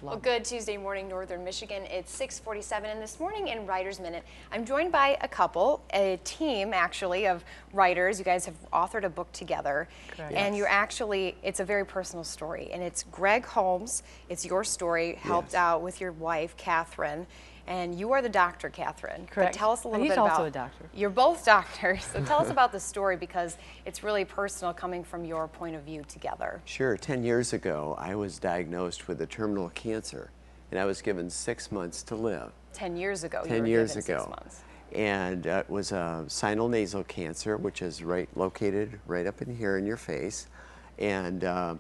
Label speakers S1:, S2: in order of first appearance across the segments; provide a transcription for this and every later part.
S1: Well, good Tuesday morning, Northern Michigan. It's 6:47, and this morning in Writer's Minute, I'm joined by a couple, a team actually of writers. You guys have authored a book together.
S2: Correct.
S1: And
S2: Yes.
S1: you're actually, it's a very personal story, and it's Greg Holmes. It's your story, helped out with your wife, Catherine. And you are the doctor, Catherine.
S2: Correct.
S1: But tell us a little
S2: He's
S1: bit about.
S2: also a doctor.
S1: You're both doctors. So tell us about the story, because it's really personal coming from your point of view together.
S3: Sure. 10 years ago, I was diagnosed with a terminal cancer, and I was given 6 months to live.
S1: 10 years ago,
S3: 10
S1: you were
S3: years
S1: given
S3: ago.
S1: 6 months.
S3: And it was a sinonasal cancer, which is located right up in here in your face. And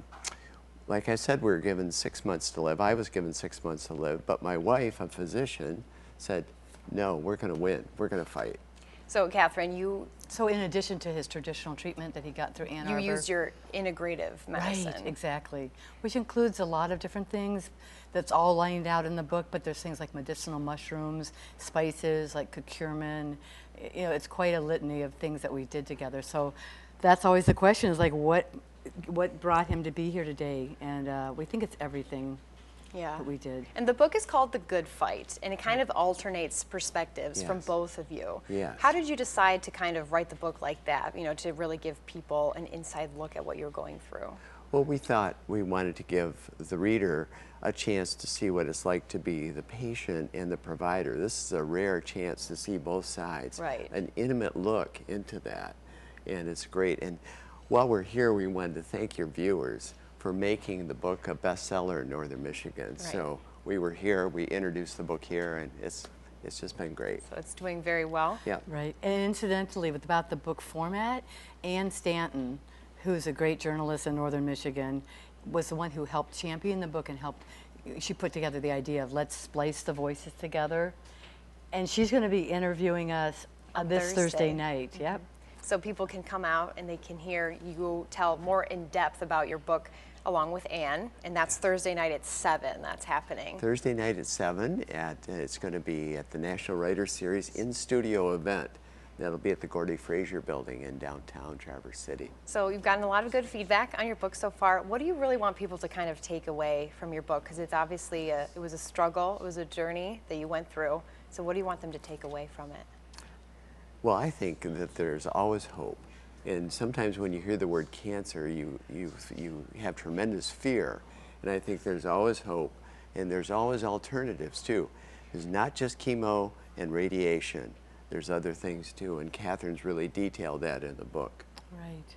S3: like I said, we were given 6 months to live. I was given 6 months to live, but my wife, a physician, said, no, we're going to win. We're going to fight.
S1: So, Catherine,
S2: So in addition to his traditional treatment that he got through Ann Arbor.
S1: you used your integrative medicine.
S2: Right, exactly. Which includes a lot of different things that's all lined out in the book, but there's things like medicinal mushrooms, spices like curcumin. You know, it's quite a litany of things that we did together. So that's always the question, is like what brought him to be here today? And we think it's everything.
S1: Yeah.
S2: That we did.
S1: And the book is called The Good Fight, and it kind of alternates perspectives from
S3: Yes.
S1: both of you.
S3: Yes.
S1: How did you decide to kind of write the book like that, you know, to really give people an inside look at what you're going through?
S3: Well, we thought we wanted to give the reader a chance to see what it's like to be the patient and the provider. This is a rare chance to see both sides.
S1: Right.
S3: An intimate look into that, and it's great. And while we're here, we wanted to thank your viewers for making the book a bestseller in Northern Michigan.
S1: Right.
S3: So we were here, we introduced the book here, and it's just been great.
S1: So it's doing very well.
S3: Yeah.
S2: Right, and incidentally, about the book format, Ann Stanton, who's a great journalist in Northern Michigan, was the one who helped champion the book and she put together the idea of let's splice the voices together. And she's going to be interviewing us this Thursday night.
S1: Mm-hmm.
S2: Yep.
S1: So people can come out and they can hear you tell more in depth about your book along with Ann, and that's Thursday night at 7. That's happening.
S3: Thursday night at 7, it's going to be at the National Writers Series in-studio event. That'll be at the Gordy Frazier Building in downtown Traverse City.
S1: So you've gotten a lot of good feedback on your book so far. What do you really want people to kind of take away from your book? Because it's obviously, it was a struggle, it was a journey that you went through. So what do you want them to take away from it?
S3: Well, I think that there's always hope. And sometimes when you hear the word cancer, you have tremendous fear. And I think there's always hope, and there's always alternatives too. There's not just chemo and radiation. There's other things too, and Catherine's really detailed that in the book.
S2: Right.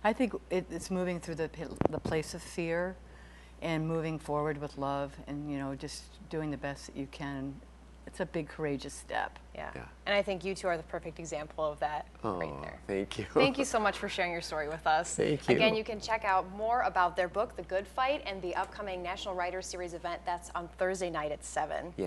S2: I think it's moving through the place of fear and moving forward with love and, you know, just doing the best that you can. It's a big, courageous step.
S1: Yeah. And I think you two are the perfect example of that right there.
S3: Thank you.
S1: Thank you so much for sharing your story with us.
S3: Thank you.
S1: Again, you can check out more about their book, The Good Fight, and the upcoming National Writers Series event. That's on Thursday night at 7.
S3: Yeah.